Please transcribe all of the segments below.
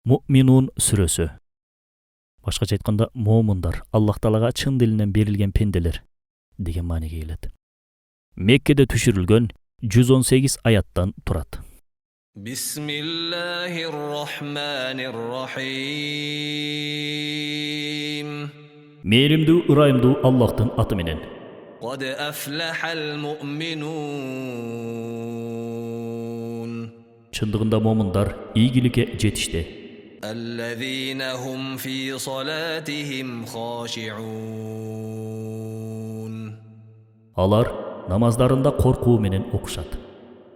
Mu'minun сүрөсү. Башкача айтканда, момундар, Аллах Таалага чын дилинен берилген пенделер деген маанеге келет. Меккеде түшүрүлгөн 118 аяттан турат. Bismillahirrahmanirrahim. Мээримдүү, ырайымдуу Аллахтын аты менен. Qad aflahal mu'minun. Чындыгында момундар ийгиликке жетишти. Allazina hum fi salatihim khashi'un. Алар намаздарында коркуу менен окушат.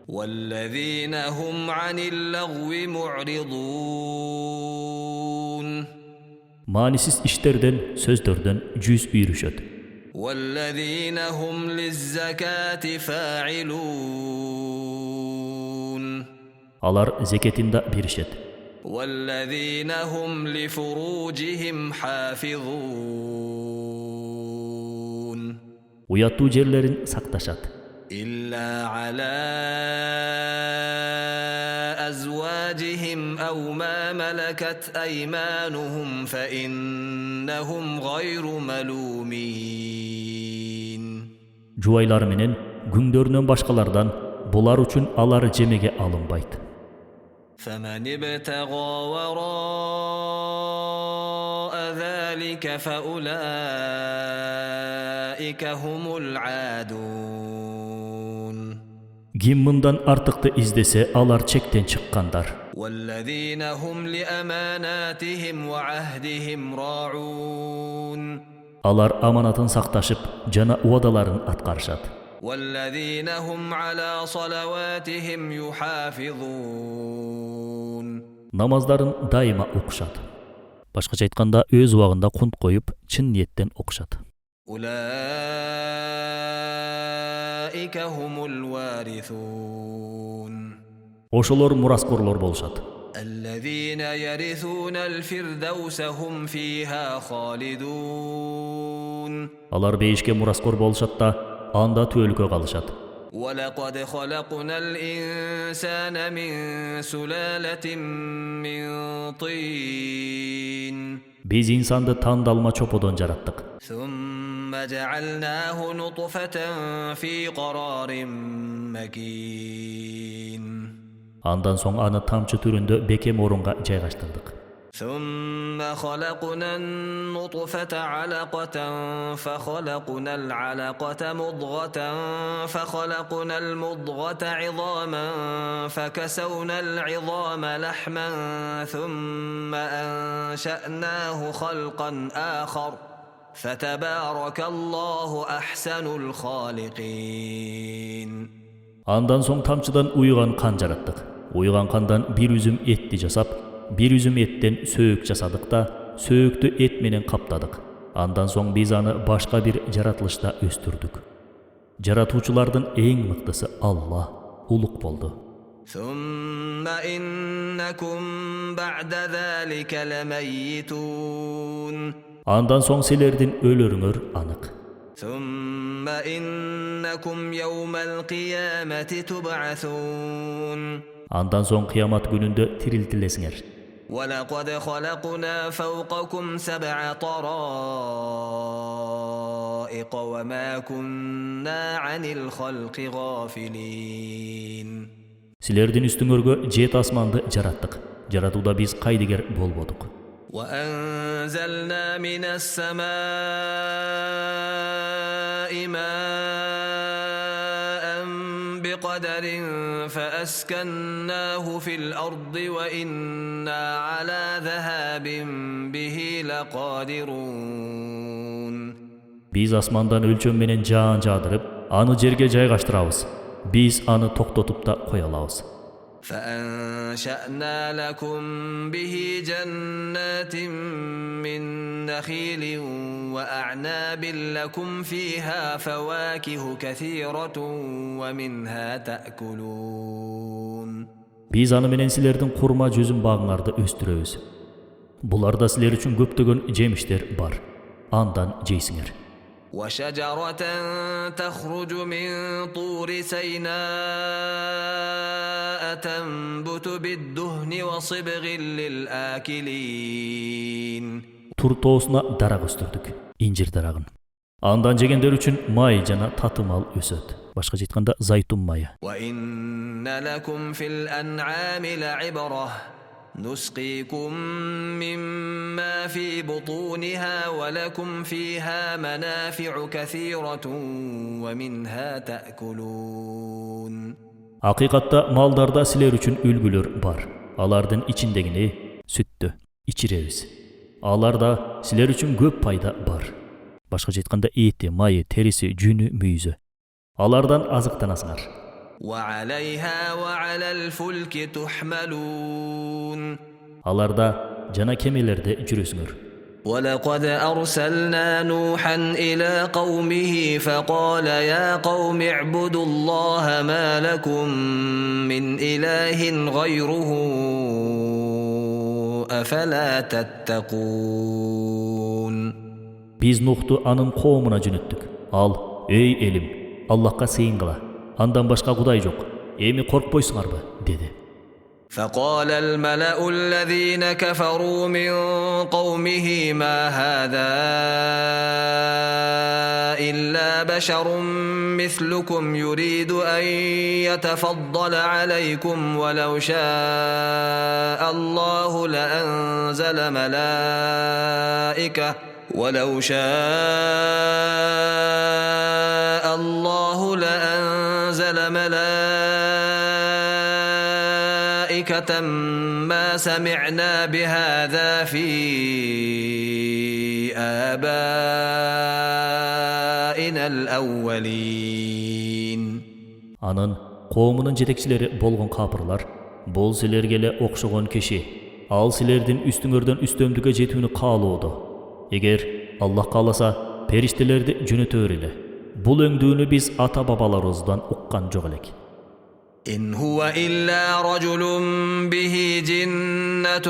Wallazina hum 'anil lagwi mu'ridun. Maanisiz иштерден, сөздөрдөн жүз үйрүшөт. Wallazina hum liz-zakati fa'ilun. Алар зекетинда беришет. والذين هم لفروجهم حافظون Уяттуу жерлерин сакташат. إلا على أزواجهم أو ما ملكت أيمانهم فإنهم غير ملومين. Жубайлар менен күңдөрүнөн башкалардан булар үчүн алар жемеге алынбайт. فمن ابتغى وراء ذلك فأولئك هم العادون. Ким мындан артыкты издесе, алар чектен чыккандар. والذين هم لأماناتهم وعهدهم راعون. Алар аманатын сакташып, жана уадаларын аткарышат. والذين هم على صلواتهم يحافظون. Намаздарын дайыма окушат. Башкача айтканда, өз убагында кунт коюп, чын ниеттен окушат. أولئك هم الوارثون. Ошолор мураскорлор болушат. الذين يرثون الفردوس هم فيها خالدون. Алар бейишке мураскор болушат да, анда түөлүккө калышат. ولقد خلقنا الإنسان من سلالة من طين. Биз инсанды тандалма чоподон жараттык. ثم جعلناه نطفة في قرار مكين. Андан соң аны тамчы түрүндө бекем орунга жайгаштырдык. ثم خلقنا النطفة علقة فخلقنا العلقة مضغة فخلقنا المضغة عظاما فكسونا العظام لحما ثم أنشأناه خلقا آخر فتبارك الله أحسن الخالقين. Андан соң тамчыдан уйган кан жараттык. Уйган кандан бир үзүм этти жасап, бир үзүм эттен сөөк жасадык да, сөөктү эт менен каптадык. Андан соң биз аны башка бир жаратылышта өстүрдүк. Жаратуучулардын эң мыктысы Алла, улук болду. ثم إنكم بعد ذلك لميتون. Андан соң силердин өлөрүңөр анык. ثم إنكم يوم القيامة تبعثون. Андан соң кыямат күнүндө тирилтилесиңер. ولقد خلقنا فوقكم 7 طرائق وما كنا عن الخلق غافلين. Силердин үстүңөргө 7 асманды жараттык. Жаратууда биз кайдыгер болбодук. وأنزلنا من السماء ماء بقدر فأسكناه في الأرض وإنا على ذهاب به لقادرون. Биз асмандан өлчөм менен жаан жаадырып, аны жерге жайгаштырабыз. Биз аны токтотуп да кое алабыз. فأنشأنا لكم به جنات من نخيل وأعناب لكم فيها فواكه كثيرة ومنها تأكلون. Биз аны менен силердин курма жүзүм багыңарды өстүрөбүз. Буларда силер үчүн көптөгөн жемиштер бар. Андан жейсиңер. وشجرة تخرج من طور سيناء تنبت بالدهن وصبغ للآكلين. Tur toosuna daraq östürdük, incir daragın. Andan jegender üçün may jana tatımал ösöt. Başka aytkanda zaytun mayı. وَإِنَّ لَكُمْ فِي الْأَنْعَامِ لَعِبْرَةً نُسْقِيكُم مِّمَّا فِي بُطُونِهَا وَلَكُمْ فِيهَا مَنَافِعُ كَثِيرَةٌ وَمِنْهَا تَأْكُلُونَ. Hakikatta maldarda siler üçün ülgülür bar. Alardın içindegini süttü, içireriz. Alarda siler üçün köp payda bar. Başka aytkanda eti, mayı, terisi, jünü, müyüzü. Alardan azıktan asgar. وَعَلَيْهَا وَعَلَى الْفُلْكِ تُحْمَلُونَ. Alarda jana kemelerde jürüsüңөр. وَلَقَدْ أَرْسَلْنَا نُوحًا إِلَى قَوْمِهِ فَقَالَ يَا قَوْمِ اعْبُدُوا اللَّهَ مَا لَكُمْ مِنْ إِلَٰهٍ غَيْرُهُ أَفَلَا تَتَّقُونَ. Biz Nuh'tu anın qoğumuna jünüttük. Al, ey elim, Allah'a sığıngıla. Andan başka kuday yok. Emi korkboysunarбы, dedi. فقال الملأ الذين كفروا من قومه ما هذا إلا بشر مثلكم يريد أن يتفضل عليكم ولو شاء الله لأنزل ملائكة ما سمعنا بهذا في آبائنا الأولين. Anın qoğumunun jetekçileri bolğun kapırlar, bol silergele okşoğun kişi, al silerdin üstüngörden üstömdüge jetүүnü kaaloodu. Eger Allah kalasa periştelerdi jünötör ile. Bul öňdүүnü biz ata babalarыбызdan ukkan jok elek. إن هو إلا رجل به جنة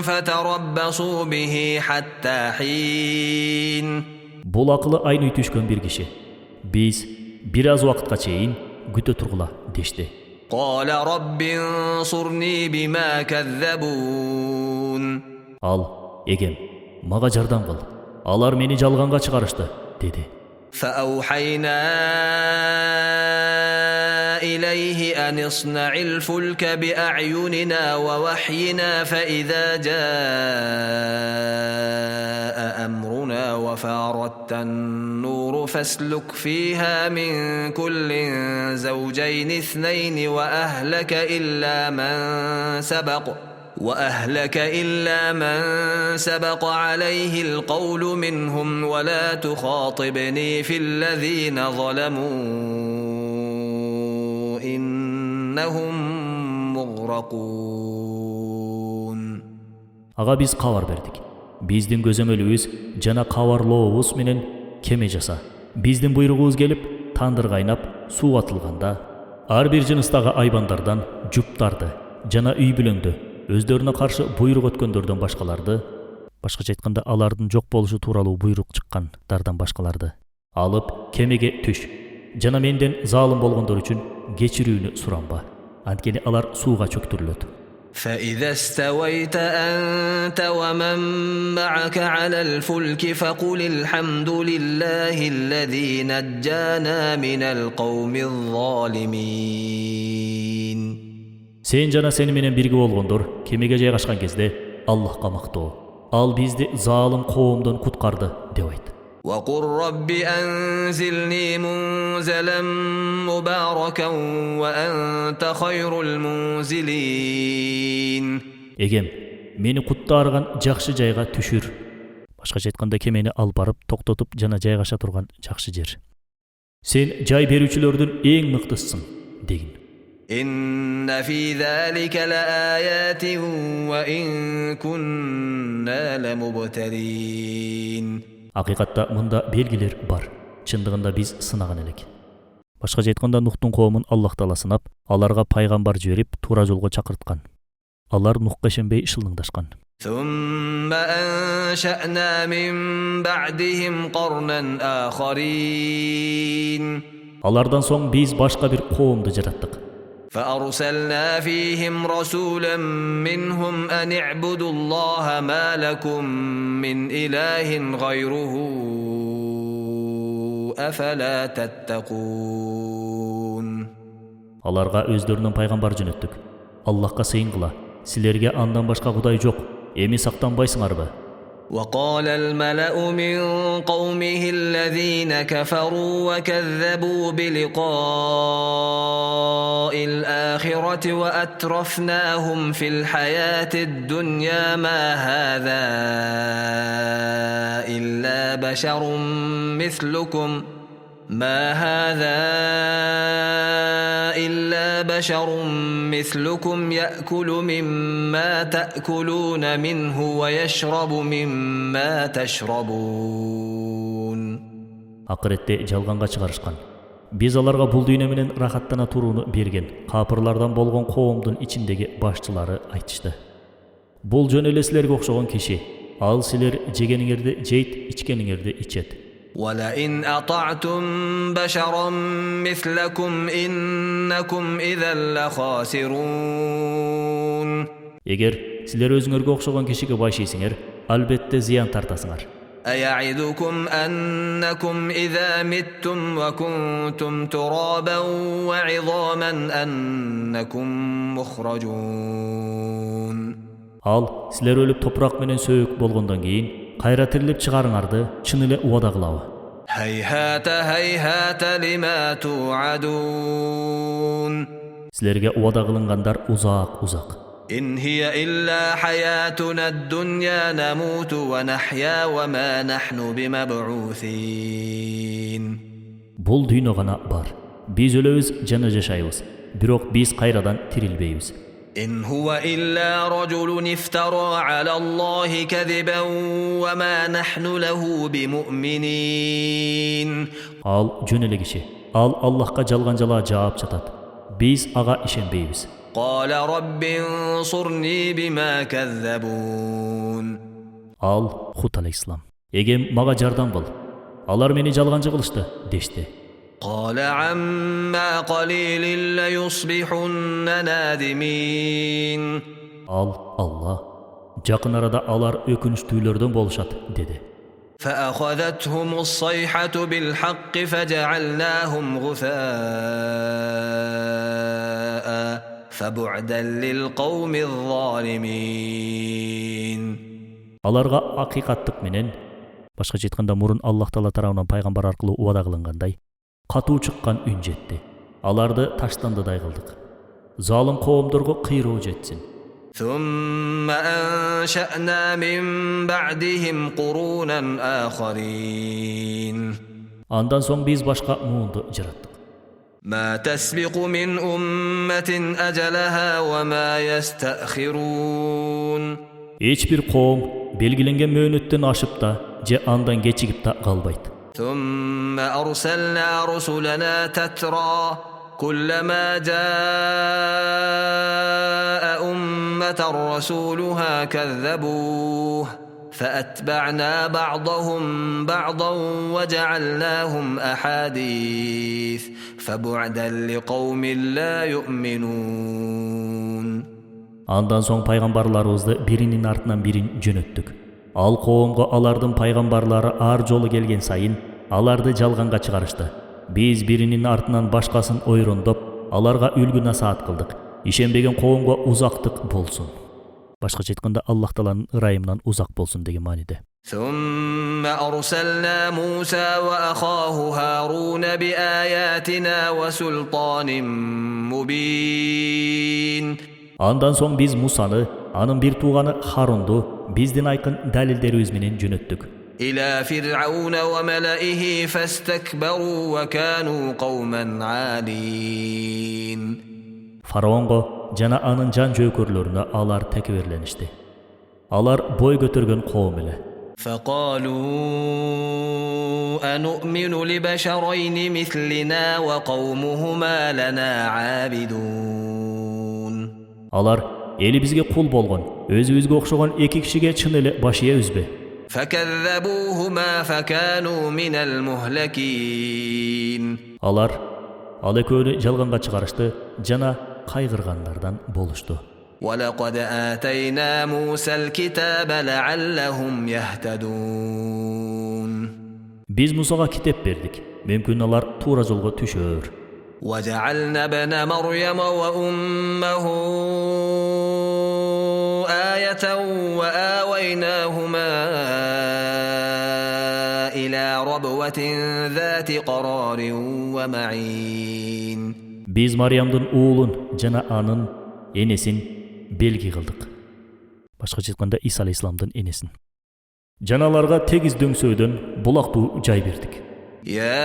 فتربصوا به حتى حين. Bul akılı aynı düşkön bir kişi. Biz biraz vakitga çeyin gütö turgula deşti. قال رب انصرني بما كذبون. Al, egem, maga jardam kıl. Alar meni jalganga çıkarıştı, dedi. فأوحينا إليه أن اصنع الفلك بأعيننا ووحينا فإذا جاء أمرنا وفارت النور فاسلك فيها من كل زوجين اثنين وأهلك إلا من سبق عليه القول منهم ولا تخاطبني في الذين ظلموا إنهم مغرقون. Aga biz kavar berdik. Bizdin gözömölübüz jana kavarloobuz menen keme jasa. Bizdin buyruğubuz gelip tandır kaynap su atılganda ar bir jınыстагы aybandardan juptardı, jana üy bülöңdü. Özlerine karşı buyruk ötkönderden başkalardı. Başkaça aytkanda alardın jok boluşu tuuralуу buyruk çykkan dardan başkalardı. Alıp kemege түш. Jana menden zalim bolgondor üçün geçirүүnü suranba. Antkeni alar suuga çöktürülöt. فإذا استويت أنت ومن معك على الفلك فقل الحمد لله الذي نجانا من القوم الظالمين. Sen jana seni menen birge bolgondor kemege jaygaşkan кезде Allahqa maktoo. Al bizdi zalim qoomdan kutkardı dep ayt. وقل رب أنزلني منزلا مباركا وأنت خير المنزلين. Egem, meni kuttargan jakşı jayga түшүр. Başkaça aytkanda kemeni al barıp toktotup jana jaygaşa turgan jakşı jer. Sen jay berүүчүлөрдүн эң мыктысысың, degin. إن في ذلك لآيات وإن كنا لمبتلين. Hakikatta mında belgiler bar. Çındığında biz sınagan elek. Başkaça aytkanda Nuhtun qoomун Allah Taala sınap, alarga paygambar жиберип тура жолго чакырткан. Алар Нухка ишенбей ышылыңдашкан. ثم أنشأنا من بعدهم قرنا آخرين Алардан соң biz башка бир коомду жараттык. فأرسلنا فيهم رسولا منهم أن اعبدوا الله ما لكم من إله غيره أفلا تتقون Аларга өздөрүнүн пайгамбар жөнөттүк. Аллахка сыйынгыла. Силерге андан башка кудай жок. Эми сактанбайсыңарбы? وقال الملأ من قومه الذين كفروا وكذبوا بلقاء الآخرة وأترفناهم في الحياة الدنيا ما هذا إلا بشر مثلكم يأكل مما تأكلون منه ويشرب مما تشربون Акыретте жалганга чыгарышкан. Биз аларга бул дүйнө менен рахаттана турууну берген. Капырлардан болгон коомдун ичиндеги башчылары айтышты. Бул жөн эле силерге окшогон киши. Ал силер жегениңерди жейт, ичкениңерди ичет. ولئن أطعتم بشرا مثلكم إنكم إذا لخاسرون Эгер силер өзүңөргө окшогон кишиге байшыйсыңар, албетте зыян тартасыңар. أيعدكم أنكم إذا متم وكنتم ترابا وعظاما أنكم مخرجون Ал силер өлүп топурак менен сөөк болгондон кийин кайра тирилип чыгарыңарды чын эле убада кылабы? هيهات هيهات لما توعدون Силерге убада кылынгандар узак. إن هي إلا حياتنا الدنيا نموت ونحيا وما نحن بمبعوثين Бул дүйнө гана бар. Биз өлөбүз жана жашайбыз. Бирок биз кайрадан тирилбейбиз. إن هو إلا رجل افترى على الله كذبا وما نحن له بمؤمنين Ал жөн эле киши. Ал Аллахка жалган жаап жатат. Биз ага ишенбейбиз. قال رب انصرني بما كذبون Ал Хут алейхиссалам. Эгем мага жардам кыл. Алар мени жалганчы кылышты, дешти. قال عما قليل ليصبحن نادمين Ал Алла, жакын арада алар өкүнүчтүүлөрдөн болушат, деди. فأخذتهم الصيحة بالحق فجعلناهم غثاء فبعدا للقوم الظالمين Аларга акыйкаттык менен, башкача айтканда мурун Аллах Таала тарабынан пайгамбар аркылуу убада кылынгандай, катуу чыккан үн жетти. Аларды таштандыдай кылдык. Залым коомдорго кыйроо жетсин. ثم أنشأنا من بعدهم قرونا آخرين Андан соң биз башка муунду жараттык. ما تسبق من أمة أجلها وما يستأخرون Эч бир коом белгиленген мөөнөттөн ашып да, же андан кечигип да калбайт. ثم أرسلنا رسلنا تترى كلما جاء أمة رسولها كذبوه فأتبعنا بعضهم بعضا وجعلناهم أحاديث فبعدا لقوم لا يؤمنون Андан соң пайгамбарларыбызды биринин артынан бирин жөнөттүк. Ал коомго алардын пайгамбарлары ар жолу келген сайын аларды жалганга чыгарышты. Биз биринин артынан башкасын ойрондоп, аларга үлгү насаат кылдык. Ишенбеген коомго узактык болсун. Башкача айтканда Аллах Тааланын ырайымынан узак болсун деген мааниде. ثم أرسلنا موسى وأخاه هارون بآياتنا وسلطان مبين Андан соң биз Мусаны, анын бир тууганы Харунду биздин айкын далилдерибиз менен жөнөттүк. إلى فرعون وملئه فاستكبروا وكانوا قوما عالين Фараонго жана анын жан жөөкөрлөрүнө алар текеберленишти. Алар бой көтөргөн коом эле. فقالوا أنؤمن لبشرين مثلنا وقومهما لنا عابدون Алар eli bizge kul bolgon, özübüzge okşogon eki kişige çın ele başıya üzbe. فكذبوهما فكانوا من المهلكين Alar al eköөнü жалганга чыгарышты жана кайгыргандардан болушту. ولقد آتينا موسى الكتاب لعلهم يهتدون Biz Musa'ga kitep berdik. Mümkün alar tuğra jolga түшөр. وجعلنا ابن مريم وأمه آية وآويناهما إلى ربوة ذات قرار ومعين Biz Maryamдын уулун жана анын энесин белги кылдык. Башкача айтканда Иса алейхисаламдын энесин. Жаналарга тегиз дөңсөөдөн булактуу жай бердик. يا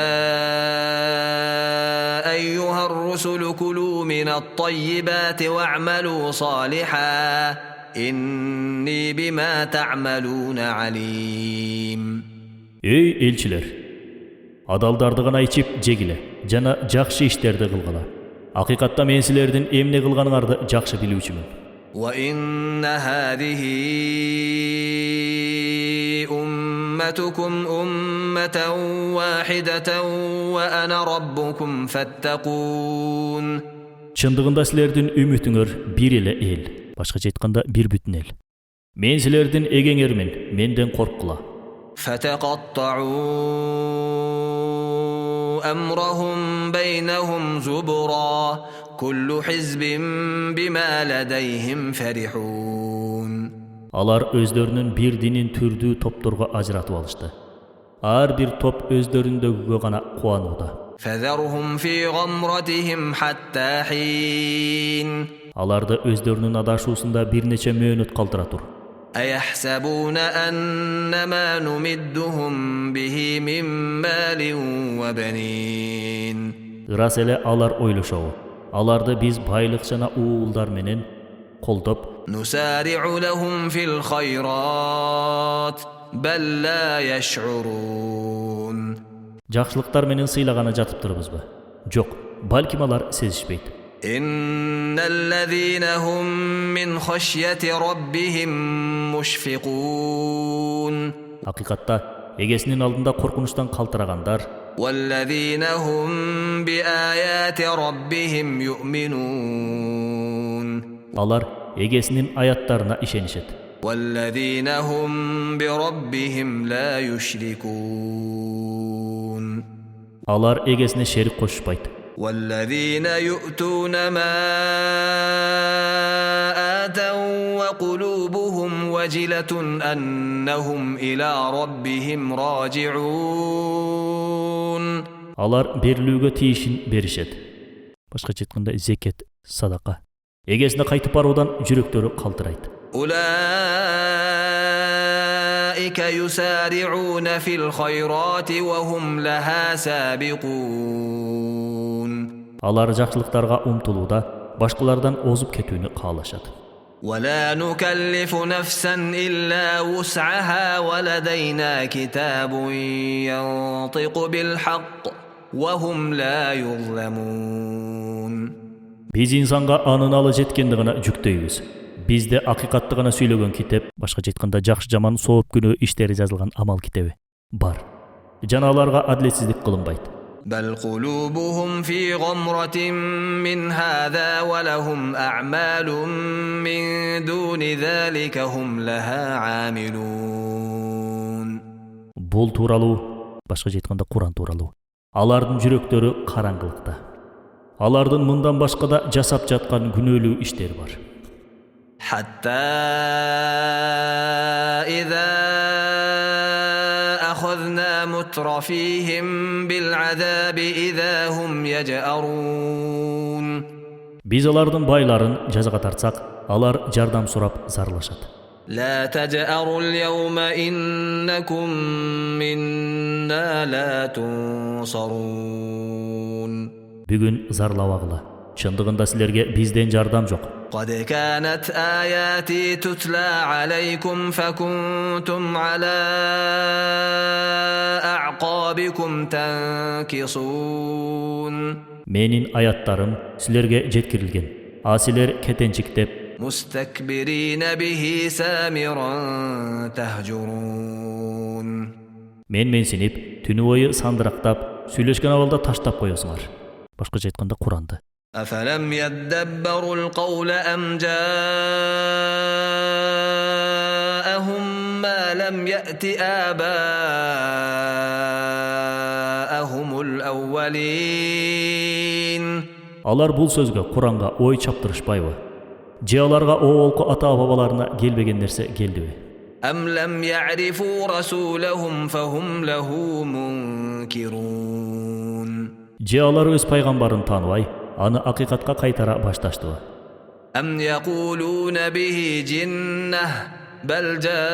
أيها الرسل كلوا من الطيبات واعملوا صالحا إني بما تعملون عليم Ey elçiler! Adalдарды гана ичип жегиле, жана жакшы иштерди кылгыла. Акыйкатта мен силердин эмне кылганыңарды жакшы билүүчүмүн. وإن هذه أمتكم أمة واحدة وأنا ربكم فاتقون Чындыгында силердин үмүтүңөр бир эле эл. Башкача айтканда бир бүтүн эл. Мен силердин эгеңермин, менден корккула. فتقطعوا أمرهم بينهم زبرا كل حزب بما لديهم فرحون Алар өздөрүнүн бир динин түрдүү топторго ажыратып алышты. Ар бир топ өздөрүндөгүгө гана кубанууда. فذرهم في غمرتهم حتى حين Аларды өздөрүнүн адашуусунда бир нече мөөнөт калтыра тур. أيحسبون أنما نمدهم به من مال وبنين Ырас эле алар ойлошобу. Аларды биз байлык жана уулдар менен колдоп, نسارع لهم في الخيرات بل لا يشعرون жакшылыктар менен сыйлаганы жатыптырбызбы? Жок, балким алар сезишпейт. إن الذين هم من خشية ربهم مشفقون Акыйкатта эгесинин алдында коркунучтан калтырагандар, والذين هم بآيات ربهم يؤمنون алар эгесинин аяттарына ишенишет. والذين هم بربهم لا يشركون Алар эгесине шерик кошушпайт. والذين يؤتون ما آتوا وقلوبهم وجلة أنهم إلى ربهم راجعون Алар берилүүгө тийишин беришет. Башкача айтканда зекет, садака. Эгесине кайтып баруудан жүрөктөрү калтырайт. أولئك يسارعون في الخيرات وهم لها سابقون Алар жакшылыктарга умтулууда, башкалардан озуп кетүүнү каалашат. ولا نكلف نفسا إلا وسعها ولدينا كتاب ينطق بالحق وهم لا يظلمون Биз инсанга анын жеткенди гана жүктөйбүз. Бизде акыйкатты гана сүйлөгөн китеп, башкача айтканда жакшы жаман сооп күнөө иштери жазылган амал китеби бар. Жана аларга адилетсиздик кылынбайт. بل قلوبهم في غمرة من هذا ولهم أعمال من دون ذلك هم لها عاملون Бул тууралуу, башкача айтканда Куран тууралуу. Алардын жүрөктөрү караңгылыкта. Алардын мындан башка да жасап жаткан күнөөлүү иштери бар. حتى إذا أخذنا مترفيهم بالعذاب إذا هم يجأرون Биз алардын байларын жазага тартсак, алар жардам сурап зарлашат. لا تجأروا اليوم إنكم منا لا تنصرون Бүгүн зарлабагыла. Чындыгында силерге бизден жардам жок. قد كانت آياتي تتلى عليكم فكنتم على أعقابكم تنكصون Менин аяттарым силерге жеткирилген. А силер кетенчиктеп, مستكبرين به سامرا تهجرون. Менсинip, түнү бою сандырактап, сүйлөшкөн абалда таштап коесуңар. Башкача айтканда Куранды. أفلم يدبروا القول أم جاءهم ما لم يأت آباءهم الأولين. Алар бул сөзгө, Куранга ой чаптырышпайбы? Же аларга оолку ата-бабаларына келбеген нерсе келдиби? أم لم يعرفوا رسولهم فهم له منكرون. Же алар өз пайгамбарын тааныбай, аны акыйкатка кайтара башташтыбы? أم يقولون به جنة بل جاءهم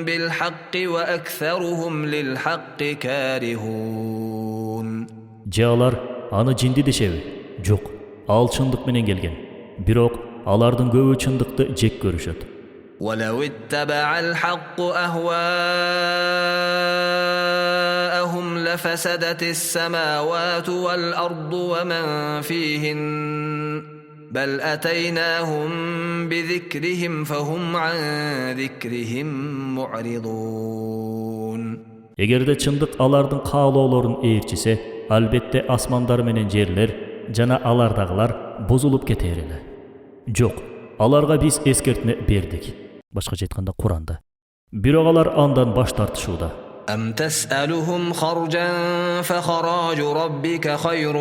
بالحق وأكثرهم للحق كارهون. Же алар аны жинди дешеби? Жок, ал чындык менен келген. Бирок алардын көбү чындыкты жек көрүшөт. ولو اتبع الحق أهواءهم لفسدت السماوات والأرض ومن فيهن بل أتيناهم بذكرهم فهم عن ذكرهم معرضون. Эгерде чындык алардын каалоолорун ээрчисе, албетте асмандар менен жерлер жана алардагылар бузулуп кетер эле. Жок, аларга биз эскертме бердик. Башкача айтканда Куранда. Бирок алар андан баш тартышууда. أم تسألهم خرجا فخراج ربك خير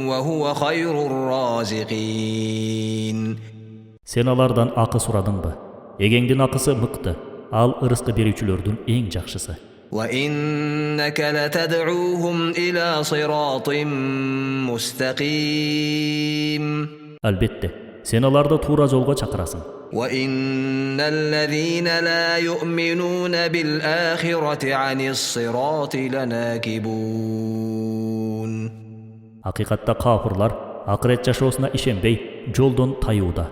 وهو خير الرازقين. Сен алардан акы сурадыңбы? Эгеңдин акысы мыкты, ал ырыскы берүүчүлөрдүн эң жакшысы. وإنك لتدعوهم إلى صراط مستقيم. Албетте, сен аларды туура жолго чакырасың. وإن الذين لا يؤمنون بالآخرة عن الصراط لناكبون. Акыйкатта кафырлар акырет жашоосуна ишенбей, жолдон таюуда.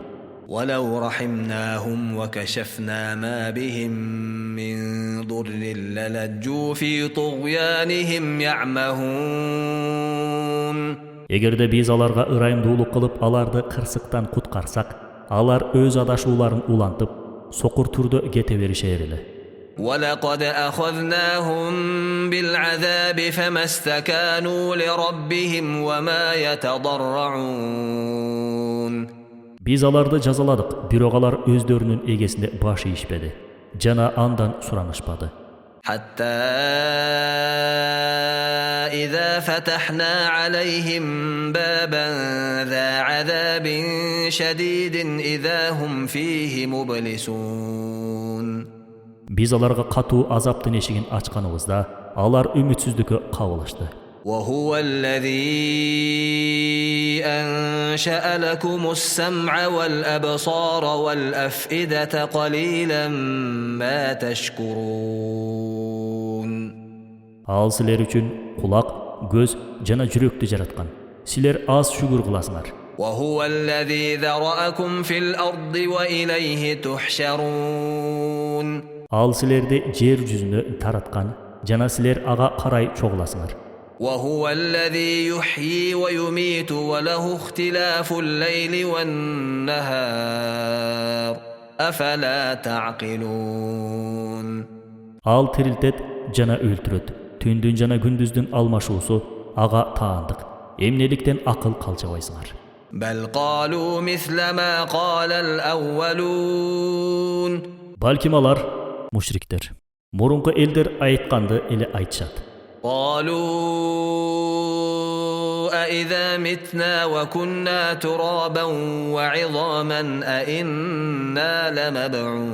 ولو رحمناهم وكشفنا ما بهم من ضر للجوا في طغيانهم يعمهون. Эгерде биз аларга ырайымдуулук кылып, аларды кырсыктан куткарсак, алар өз адашууларын улантып, сокур түрдө кете беришер эле. ولقد أخذناهم بالعذاب فما استكانوا لربهم وما يتضرعون. Биз аларды жазаладык, бирок алар өздөрүнүн эгесинде баш ийишпеди, жана андан суранышпады. حتى إذا فتحنا عليهم بابا ذا عذاب شديد إذا هم فيه مبلسون. Биз аларга катуу азаптын эшигин ачканыбызда, алар үмүтсүздүккө кабылышты. وهو الذي أنشأ لكم السمع والأبصار والأفئدة قليلا ما تشكرون. Ал силер үчүн кулак, көз жана жүрөктү жараткан. Силер аз шүгүр кыласыңар. وهو الذي ذرأكم في الأرض وإليه تحشرون. Ал силерди жер жүзүнө тараткан, жана силер ага карай чогуласыңар. وهو الذي يحيي ويميت وله اختلاف الليل والنهار أفلا تعقلون. Ал тирилтет жана өлтүрөт. Түндүн жана күндүздүн алмашуусу ага таандык. Эмнеликтен акыл калчабайсыңар? بل قالوا مثل ما قال الأولون. Балким алар, мушриктер, мурунку элдер айтканды эле айтышат. قالوا أإذا متنا وكنا ترابا وعظاما أإنا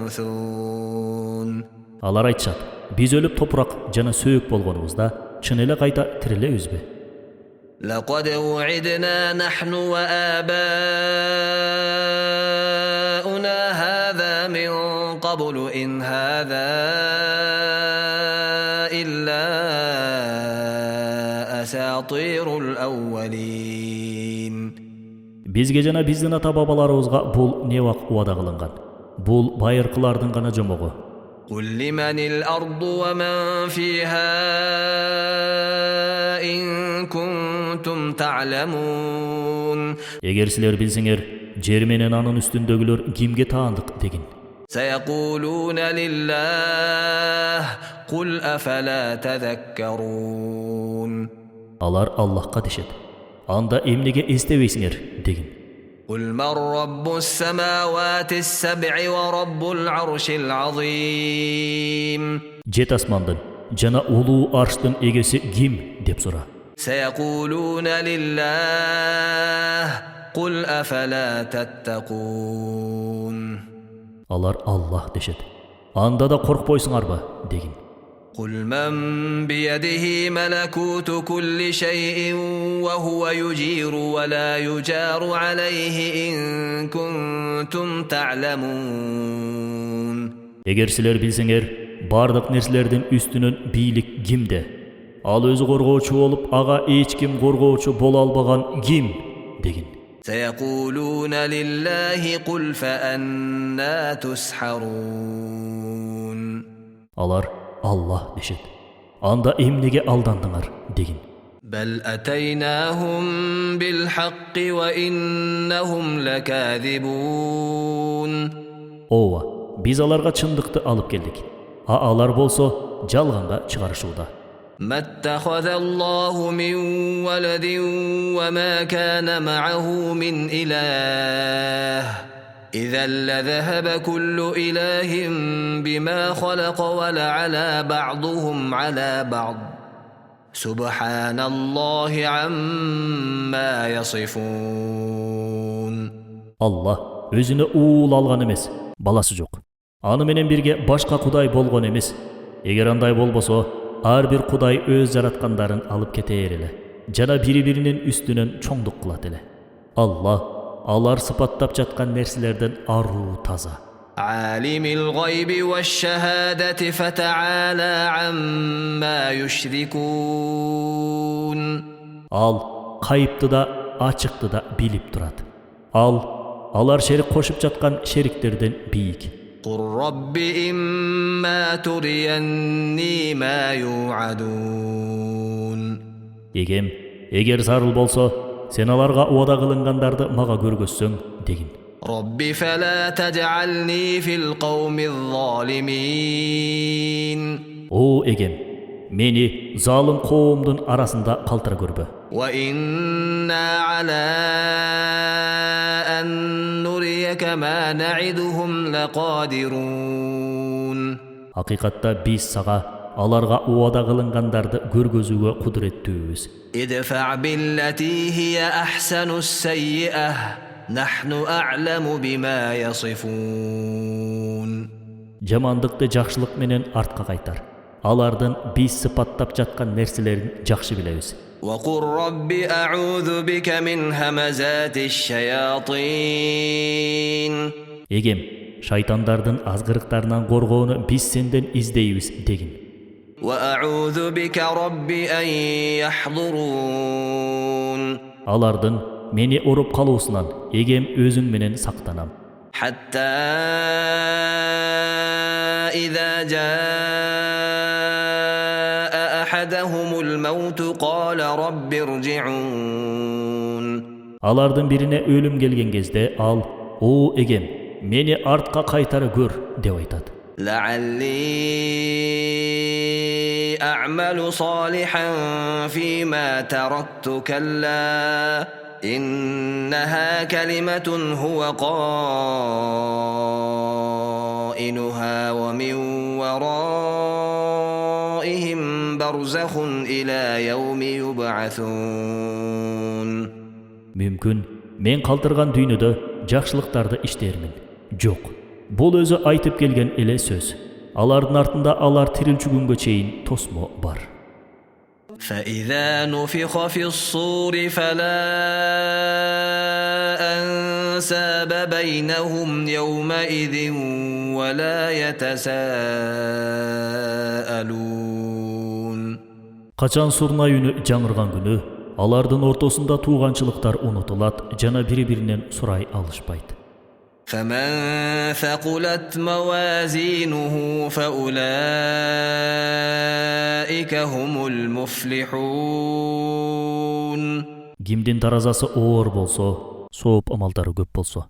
لمبعوثون. Алар айтышат, биз өлүп топурак жана сөөк болгонубузда чын эле кайта тирилебизби? لقد وعدنا نحن وآباؤنا هذا من قبل إن هذا إلا أساطير الأولين. Бизге жана биздин ата-бабаларыбызга бул не вак убада кылынган. Бул байыркылардын гана жомогу. قل لمن الأرض ومن فيها إن كنتم كنتم تعلمون Eger sizler bilsiңер, жер менен анын üstündөгүлөр кимге таандык дегин. سيقولون لله قل أفلا تذكرون Алар Аллахка дешет. Анда эмнеге эстебейсиңер дегин. قل من رب السماوات السبع ورب العرش العظيم Жет асмандын жана улуу арштын эгеси ким деп сура. سيقولون لله قل أفلا تتقون Алар Аллах дешет. Анда да коркпойсуңарбы дегин. قل من بيده ملكوت كل شيء وهو يجير ولا يجار عليه إن كنتم تعلمون Эгер силер билсеңер, бардык нерселердин үстүнөн бийлик кимде? Ал өзү коргоочу болуп, ага эч ким коргоочу боло албаган ким дегин. سيقولون لله قل فأنا تسحرون Алар Аллах дешет. Анда эмнеге алдандыңар дегин. بل أتيناهم بالحق وإنهم لكاذبون Ооба, биз аларга чындыкты алып келдик. Алар болсо жалганга чыгарышууда. ما اتخذ الله من ولد وما كان معه من إله إذا لذهب كل إله بما خلق ولعلى بعضهم على بعض سبحان الله عما يصفون Аллах өзүнө уул алган эмес, баласы жок. Аны менен бирге башка кудай болгон эмес. Эгер андай болбосо, ар бир кудай өз жараткандарын алып кетер эле. Жана бири-биринин үстүнөн чоңдук кылат эле. Аллах алар сыпаттап жаткан нерселерден аруу таза. عالم الغيب والشهادة فتعالى عما يشركون Ал кайыпты да, ачыкты да билип турат. Алар шерик кошуп жаткан шериктерден бийик. قل رب إما تريني ما يوعدون Эгер зарыл болсо, сен аларга убада кылынгандарды мага көргөзсөң дегин. رب فلا تجعلني في القوم الظالمين О эгем, мени залым коомдун арасында калтыра көрбө. وإنا على أن نريك ما نعدهم لقادرون Hakikatta биз сага аларга убада кылынгандарды көргөзүүгө кудуреттүүбүз. ادفع بالتي هي أحسن السيئة نحن أعلم بما يصفون Жамандыкты жакшылык менен артка кайтар. Алардын биз сыпаттап жаткан нерселерин жакшы билебиз. وقل رب أعوذ بك من همزات الشياطين Эгем, шайтандардын азгырыктарынан коргоону биз сенден издейбиз дегин. وأعوذ بك رب أن يحضرون Алардын мени оруп калуусунан эгем өзүң менен сактанам. حتى إذا جاء أحدهم الموت قال رب ارجعون Алардын бирине өлүм келген кезде ал, "О эгем, мени артка кайтары көр" деп айтат. لعلي أعمل صالحا فيما تركت كلا إنها كلمة هو قائلها ومن ورائهم برزخ إلى يوم يبعثون Мүмкүн, мен калтырган дүйнөдө жакшылыктарды иштермин. Жок, бул өзү айтып келген эле сөз. Алардын артында алар тирилчү күнгө чейин тосмо бар. فإذا نفخ في الصور فلا أنساب بينهم يومئذ ولا يتساءلون Качан сурнай үнү жаңырган күнү, алардын ортосунда тууганчылыктар унутулат, жана бири-биринен сурай алышпайт. فمن ثقلت موازينه فأولئك هم المفلحون. Kimdin tarazası ağır bolsa, sooп amalları köp bolsa,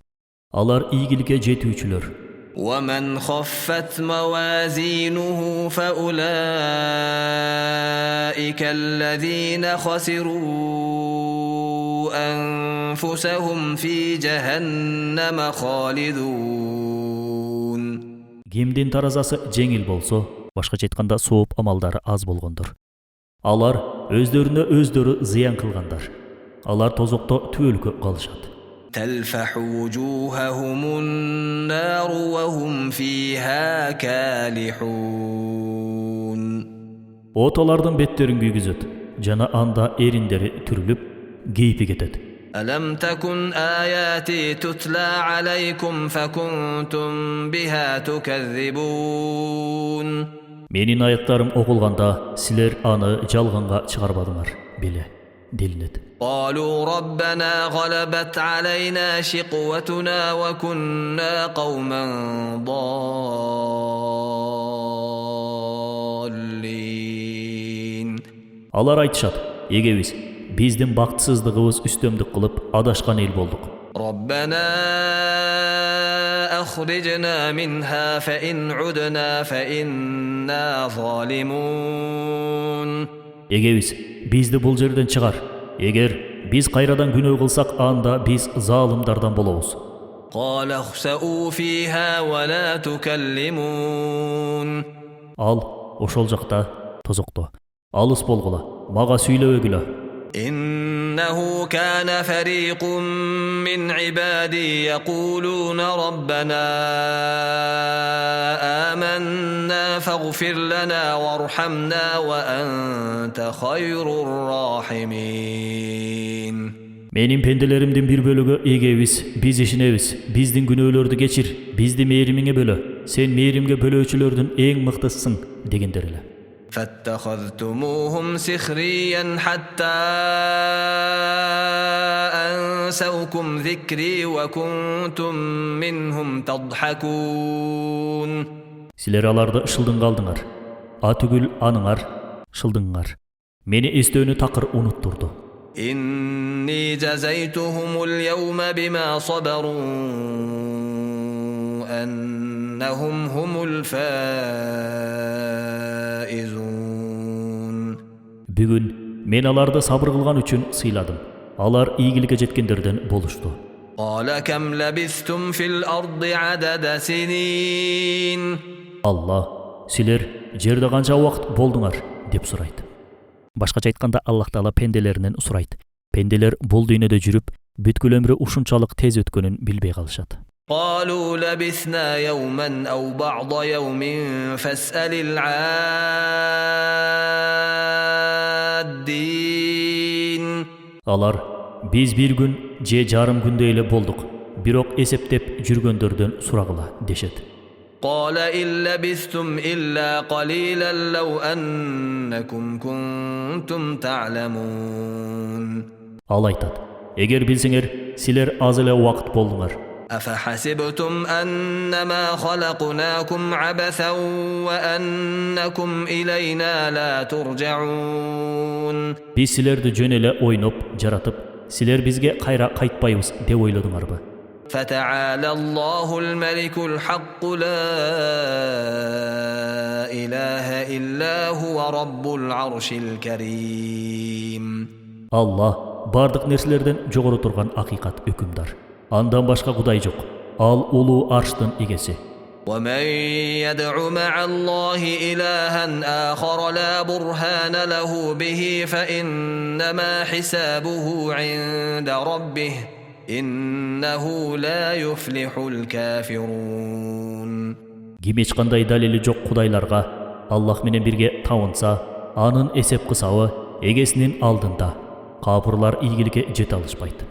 alar ийгиликке жетүүчүлөр. ومن خفت موازينه فأولئك الذين خسروا أنفسهم في جهنم خالدون. Kimdin tarazası жеңил болсо, башкача айтканда сооп амалдары аз болгондор. Алар өздөрүнө өздөрү зыян кылгандар. Алар тозокто түбөлүккө калышат. تلفح وجوههم النار وهم فيها كالحون. Otolардын беттерин күйгүзөт. Жана анда эриндери түрүлүп, кейпи кетет. ألم تكن آياتي تتلى عليكم فكنتم بها تكذبون. Менин аяттарым окулганда силер аны жалганга чыгарбадыңар беле делинет. قالوا ربنا غلبت علينا شقوتنا وكنا قوما ضالين. Алар айтышат: эгебиз биздин бактысыздыгыбыз үстөмдүк кылып адашкан эл болдук. ربنا أخرجنا منها فإن عدنا فإنا ظالمون. Эгебиз бизди бул жерден чыгар. Эгер биз кайрадан күнөө кылсак, анда биз залымдардан болобуз. قال اخسئوا فيها ولا تكلمون. Ал ошол жакта, тозокто, алыс болгула, мага сүйлөбөгүлө. إنه كان فريق من عبادي يقولون ربنا آمنا فاغفر لنا وارحمنا وأنت خير الراحمين. Менин пенделеримдин бир бөлүгү: эгебиз, биз ишенебиз, биздин күнөөлөрдү кечир, бизди мээримиңе бөлө, сен мээримге бөлөөчүлөрдүн эң мыктысысың дегендер эле. فاتخذتموهم سخريا حتى أنسوكم ذكري وكنتم منهم تضحكون. Силер аларды шылдың калдыңар. Атүгүл аныңар, шылдыңар. Мени эстөөнү такыр унуттурду. إني جزيتهم اليوم بما صبروا أنهم هم الفائزون. Бүгүн мен аларды сабыр кылган үчүн сыйладым. Алар ийгиликке жеткендерден болушту. قال كم لبثتم في الأرض عدد سنين. Алла, силер жерде канча убакыт болдуңар деп сурайт. Башкача айтканда, Аллах Таала пенделеринен сурайт. Пенделер бул дүйнөдө жүрүп, бүткүл өмүрү ушунчалык тез өткөнүн билбей калышат. قالوا لبثنا يوما أو بعض يوم فاسأل العادين. Алар: биз бир күн же жарым күндөй эле болдук, бирок эсептеп жүргөндөрдөн сурагыла дешет. قال إن لبثتم إلا قليلا لو أنكم كنتم تعلمون. Ал айтат: эгер билсеңер, силер аз эле убакыт болдуңар. أفحسبتم أنما خلقناكم عبثا وأنكم إلينا لا ترجعون. Биз силерди жөн эле ойноп, жаратып, силер бизге кайра кайтпайбыз деп ойлодуңарбы? فتعالى الله الملك الحق لا إله إلا هو رب العرش الكريم. Алла бардык нерселерден жогору турган акыйкат өкүмдар. Андан башка кудай жок. Ал улуу арштын эгеси. ومن يدع مع الله إلها آخر لا برهان له به فإنما حسابه عند ربه إنه لا يفلح الكافرون. Ким эч кандай далили жок кудайларга Аллах менен бирге табынса, анын эсеп кысабы эгесинин алдында. Капырлар ийгиликке жете алышпайт.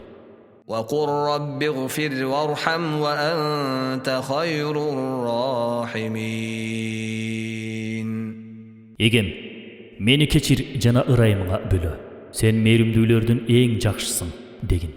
وقل رب اغفر وارحم وأنت خير الراحمين. Эгем, мени кечир жана ырайымыңа бөлө. Сен мээримдүүлөрдүн эң жакшысың дегин.